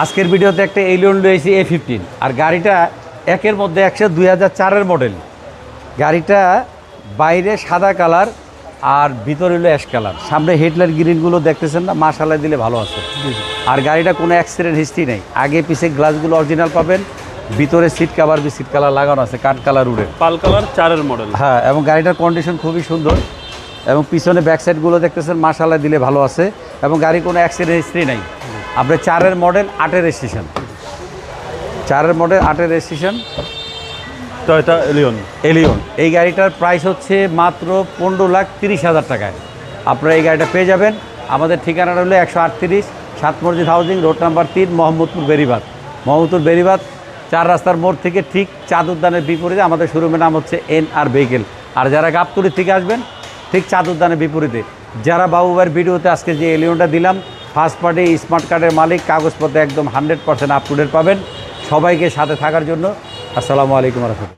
আজকের ভিডিওতে একটা এলিয়ন রয়েছে A15 আর গাড়িটা একের মধ্যে 2004-এর মডেল। গাড়িটা বাইরে সাদা কালার আর ভিতরে হলো অ্যাশ কালার। সামনে হেডলাইট গ্রিনগুলো দেখতেছেন না, মাশাআল্লাহ দিলে ভালো আছে। আর গাড়িটা কোনো অ্যাক্সিডেন্ট হিস্ট্রি নেই, আগে পিছে গ্লাসগুলো অরিজিনাল পাবেন, ভিতরে সিট কাভার বিসিট কালার লাগানো আছে, কাঠ কালার উড়ে পাল কালার 4-এর মডেল। হ্যাঁ, এবং গাড়িটার কন্ডিশন খুবই সুন্দর এবং পিছনে ব্যাক সাইডগুলো দেখতেছেন মাশাআল্লাহ দিলে ভালো আছে এবং গাড়ি কোনো অ্যাক্সিডেন্ট হিস্ট্রি নাই। আপনার 4-এর মডেল 8-এর রেজিস্ট্রেশন, 4-এর মডেল 8-এর রেজিস্ট্রেশন টয়োটা এলিয়ন। এলিয়ন। এই গাড়িটার প্রাইস হচ্ছে মাত্র 15,30,000 টাকায় আপনারা এই গাড়িটা পেয়ে যাবেন। আমাদের ঠিকানাটা হলো 138 সাত মসজিদ housing, road number 3, Mohammadpur Beribadh. Mohammadpur Beribadh 4 রাস্তার মোড় থেকে ঠিক চাঁদ উদ্যানের বিপরীতে আমাদের শোরুমের নাম হচ্ছে NR ভেহিকেল। আর যারা গাবতলী থেকে আসবেন ঠিক চাঁদ উদ্যানের বিপরীতে। যারা বাবু ভাইয়ের ভিডিওতে আজকে যে এলিয়নটা দিলাম, ফার্স্ট পার্টি স্মার্ট কার্ডের মালিক, কাগজপত্র একদম 100% আপ টু ডেট পাবেন। সবাইকে সাথে থাকার জন্য আসসালামু আলাইকুম রাহমাতুল্লাহ।